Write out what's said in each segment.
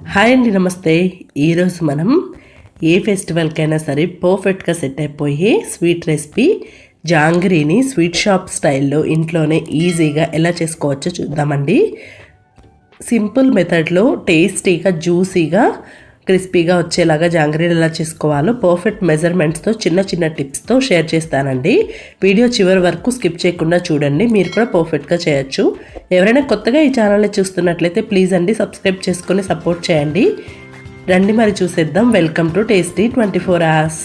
Hi అండి, నమస్తే. ఈరోజు మనం ఏ ఫెస్టివల్కైనా సరే పర్ఫెక్ట్గా సెట్ అయిపోయి స్వీట్ రెసిపీ జాంగ్రీని స్వీట్ షాప్ స్టైల్లో ఇంట్లోనే ఈజీగా ఎలా చేసుకోవచ్చో చూద్దామండి. సింపుల్ మెథడ్లో టేస్టీగా జ్యూసీగా క్రిస్పీగా వచ్చేలాగా జాంగ్రీని ఎలా చేసుకోవాలో పర్ఫెక్ట్ మెజర్మెంట్స్తో చిన్న చిన్న టిప్స్తో షేర్ చేస్తానండి. వీడియో చివరి వరకు స్కిప్ చేయకుండా చూడండి, మీరు కూడా పర్ఫెక్ట్గా చేయొచ్చు. ఎవరైనా కొత్తగా ఈ ఛానల్ని చూస్తున్నట్లయితే ప్లీజ్ అండి సబ్స్క్రైబ్ చేసుకొని సపోర్ట్ చేయండి. రండి మరి చూసేద్దాం. Welcome to tasty 24 hours.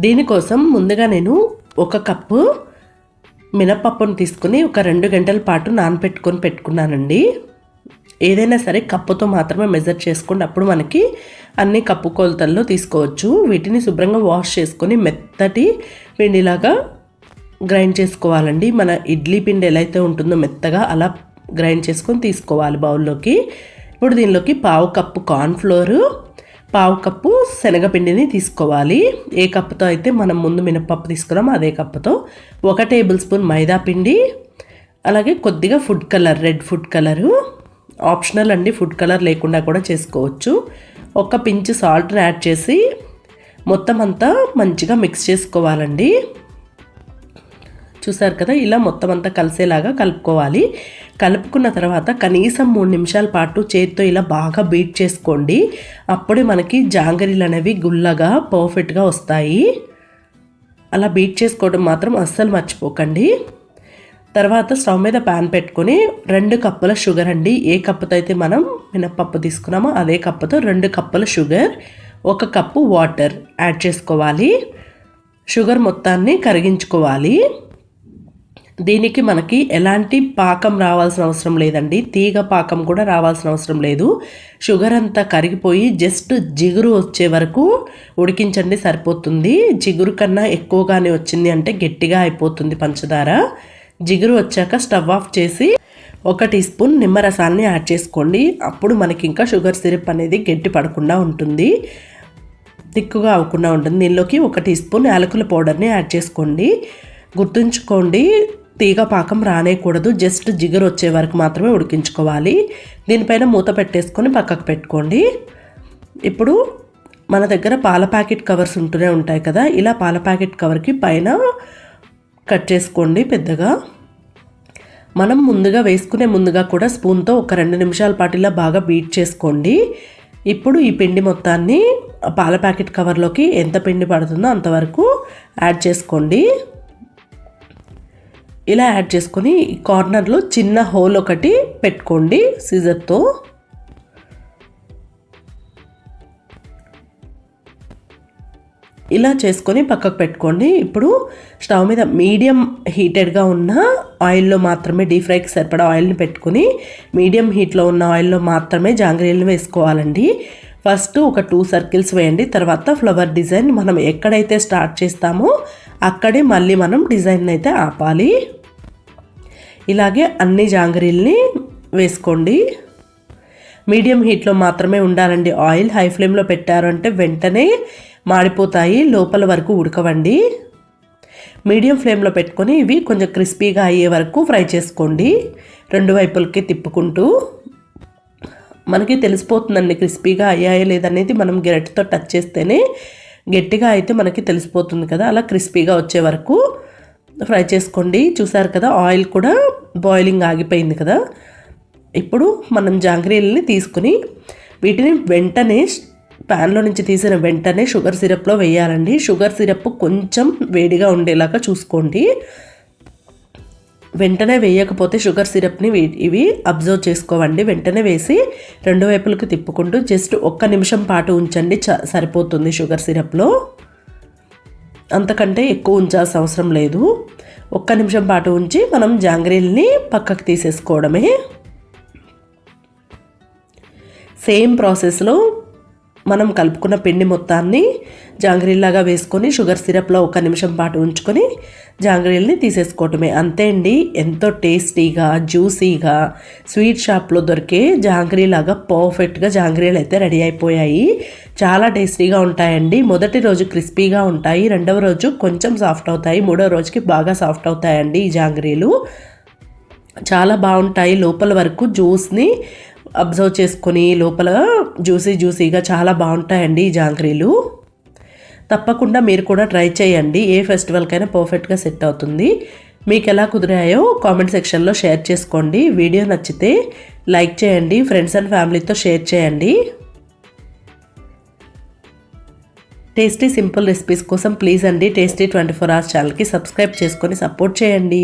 దీనికోసం ముందుగా నేను 1 కప్పు మినపప్పును తీసుకుని ఒక 2 గంటల పాటు నానబెట్టుకొని పెట్టుకున్నానండి. ఏదైనా సరే కప్పుతో మాత్రమే మెజర్ చేసుకోండి, అప్పుడు మనకి అన్ని కప్పు కొలతల్లో తీసుకోవచ్చు. వీటిని శుభ్రంగా వాష్ చేసుకొని మెత్తటి పిండిలాగా గ్రైండ్ చేసుకోవాలండి. మన ఇడ్లీ పిండి ఎలా అయితే ఉంటుందో మెత్తగా అలా గ్రైండ్ చేసుకొని తీసుకోవాలి బౌల్లోకి. ఇప్పుడు దీనిలోకి 1/2 కప్పు కార్న్ఫ్లోరు, 1/2 కప్పు శనగపిండిని తీసుకోవాలి. ఏ కప్పుతో అయితే మనం ముందు మినపప్పు తీసుకున్నామో అదే కప్పుతో 1 టేబుల్ స్పూన్ మైదా పిండి, అలాగే కొద్దిగా food colour, red food colour optional అండి, ఫుడ్ కలర్ లేకుండా కూడా చేసుకోవచ్చు. 1 పించ్ సాల్ట్ని యాడ్ చేసి మొత్తం అంతా మంచిగా మిక్స్ చేసుకోవాలండి. చూసారు కదా, ఇలా మొత్తం అంతా కలిసేలాగా కలుపుకోవాలి. కలుపుకున్న తర్వాత కనీసం 3 నిమిషాల పాటు చేతితో ఇలా బాగా బీట్ చేసుకోండి. అప్పుడే మనకి జాంగరీలు అనేవి గుల్లగా పర్ఫెక్ట్గా వస్తాయి. అలా బీట్ చేసుకోవడం మాత్రం అస్సలు మర్చిపోకండి. తర్వాత స్టవ్ మీద ప్యాన్ పెట్టుకొని 2 కప్పుల షుగర్ అండి, ఏ కప్పుతో అయితే మనం మినపప్పు తీసుకున్నామో అదే కప్పుతో 2 కప్పుల షుగర్, 1 కప్పు వాటర్ యాడ్ చేసుకోవాలి. షుగర్ మొత్తాన్ని కరిగించుకోవాలి. దీనికి మనకి ఎలాంటి పాకం రావాల్సిన అవసరం లేదండి, తీగ పాకం కూడా రావాల్సిన అవసరం లేదు. షుగర్ అంతా కరిగిపోయి జస్ట్ జిగురు వచ్చే వరకు ఉడికించండి, సరిపోతుంది. జిగురు కన్నా ఎక్కువగానే వచ్చింది అంటే గట్టిగా అయిపోతుంది పంచదార. జిగురు వచ్చాక స్టవ్ ఆఫ్ చేసి 1 టీ స్పూన్ నిమ్మరసాన్ని యాడ్ చేసుకోండి. అప్పుడు మనకి ఇంకా షుగర్ సిరప్ అనేది గట్టి పడకుండా ఉంటుంది, తిక్కుగా అవ్వకుండా ఉంటుంది. దీనిలోకి 1 టీ స్పూన్ యాలకుల పౌడర్ని యాడ్ చేసుకోండి. గుర్తుంచుకోండి, తీగ పాకం రానేయకూడదు, జస్ట్ జిగురు వచ్చే వరకు మాత్రమే ఉడికించుకోవాలి. దీనిపైన మూత పెట్టేసుకొని పక్కకు పెట్టుకోండి. ఇప్పుడు మన దగ్గర పాల ప్యాకెట్ కవర్స్ ఉంటూనే ఉంటాయి కదా, ఇలా పాల ప్యాకెట్ కవర్కి పైన కట్ చేసుకోండి పెద్దగా. మనం ముందుగా వేసుకునే ముందుగా కూడా స్పూన్తో ఒక 2 నిమిషాల పాటు ఇలా బాగా బీట్ చేసుకోండి. ఇప్పుడు ఈ పిండి మొత్తాన్ని పాల ప్యాకెట్ కవర్లోకి ఎంత పిండి పడుతుందో అంతవరకు యాడ్ చేసుకోండి. ఇలా యాడ్ చేసుకొని కార్నర్లో చిన్న హోల్ ఒకటి పెట్టుకోండి సిజర్తో. ఇలా చేసుకొని పక్కకు పెట్టుకోండి. ఇప్పుడు స్టవ్ మీద మీడియం హీటెడ్గా ఉన్న ఆయిల్లో మాత్రమే, డీప్ ఫ్రైకి సరిపడా ఆయిల్ని పెట్టుకుని మీడియం హీట్లో ఉన్న ఆయిల్లో మాత్రమే జాంగ్రీలను వేసుకోవాలండి. ఫస్ట్ ఒక 2 సర్కిల్స్ వేయండి. తర్వాత ఫ్లవర్ డిజైన్ మనం ఎక్కడైతే స్టార్ట్ చేస్తామో అక్కడే మళ్ళీ మనం డిజైన్ అయితే ఆపాలి. ఇలాగే అన్ని జాంగ్రీల్ని వేసుకోండి. మీడియం హీట్లో మాత్రమే ఉండాలండి ఆయిల్. హై ఫ్లేమ్లో పెట్టారు అంటే వెంటనే మాడిపోతాయి, లోపల వరకు ఉడకవండి. మీడియం ఫ్లేమ్లో పెట్టుకొని ఇవి కొంచెం క్రిస్పీగా అయ్యే వరకు ఫ్రై చేసుకోండి, 2 వైపులకి తిప్పుకుంటూ. మనకి తెలిసిపోతుందండి క్రిస్పీగా అయ్యాయో లేదనేది, మనం గరిటెతో టచ్ చేస్తేనే. గట్టిగా అయితే మనకి తెలిసిపోతుంది కదా, అలా క్రిస్పీగా వచ్చే వరకు ఫ్రై చేసుకోండి. చూసారు కదా, ఆయిల్ కూడా బాయిలింగ్ ఆగిపోయింది కదా. ఇప్పుడు మనం జాంగ్రీలని తీసుకుని వీటిని వెంటనే ప్యాన్లో నుంచి తీసిన వెంటనే షుగర్ సిరప్లో వేయాలండి. షుగర్ సిరప్ కొంచెం వేడిగా ఉండేలాగా చూసుకోండి. వెంటనే వేయకపోతే షుగర్ సిరప్ని ఇవి అబ్జర్వ్ చేసుకోవండి. వెంటనే వేసి 2 వైపులకు తిప్పుకుంటూ జస్ట్ 1 నిమిషం పాటు ఉంచండి, సరిపోతుంది షుగర్ సిరప్లో. అంతకంటే ఎక్కువ ఉంచాల్సిన అవసరం లేదు. 1 నిమిషం పాటు ఉంచి మనం జాంగ్రీల్ని పక్కకు తీసేసుకోవడమే. సేమ్ ప్రాసెస్లో మనం కలుపుకున్న పిండి మొత్తాన్ని జాంగ్రీల్లాగా వేసుకొని షుగర్ సిరప్లో 1 నిమిషం పాటు ఉంచుకొని జాంగ్రీల్ని తీసేసుకోవటమే. అంతే అండి, ఎంతో టేస్టీగా జ్యూసీగా స్వీట్ షాప్లో దొరికే జాంగ్రీలాగా పర్ఫెక్ట్గా జాంగ్రీలు అయితే రెడీ అయిపోయాయి. చాలా టేస్టీగా ఉంటాయండి. మొదటి రోజు క్రిస్పీగా ఉంటాయి, 2వ రోజు కొంచెం సాఫ్ట్ అవుతాయి, 3వ రోజుకి బాగా సాఫ్ట్ అవుతాయండి ఈ జాంగ్రీలు. చాలా బాగుంటాయి. లోపల వరకు జ్యూస్ని అబ్జర్వ్ చేసుకొని లోపల జ్యూసీగా చాలా బాగుంటాయండి ఈ జాంగ్రీలు. తప్పకుండా మీరు కూడా ట్రై చేయండి. ఏ ఫెస్టివల్కైనా పర్ఫెక్ట్గా సెట్ అవుతుంది. మీకు ఎలా కుదిరాయో కామెంట్ సెక్షన్లో షేర్ చేసుకోండి. వీడియో నచ్చితే లైక్ చేయండి, ఫ్రెండ్స్ అండ్ ఫ్యామిలీతో షేర్ చేయండి. టేస్టీ సింపుల్ రెసిపీస్ కోసం ప్లీజ్ అండి టేస్టీ 24 hours ఛానల్కి సబ్స్క్రైబ్ చేసుకొని సపోర్ట్ చేయండి.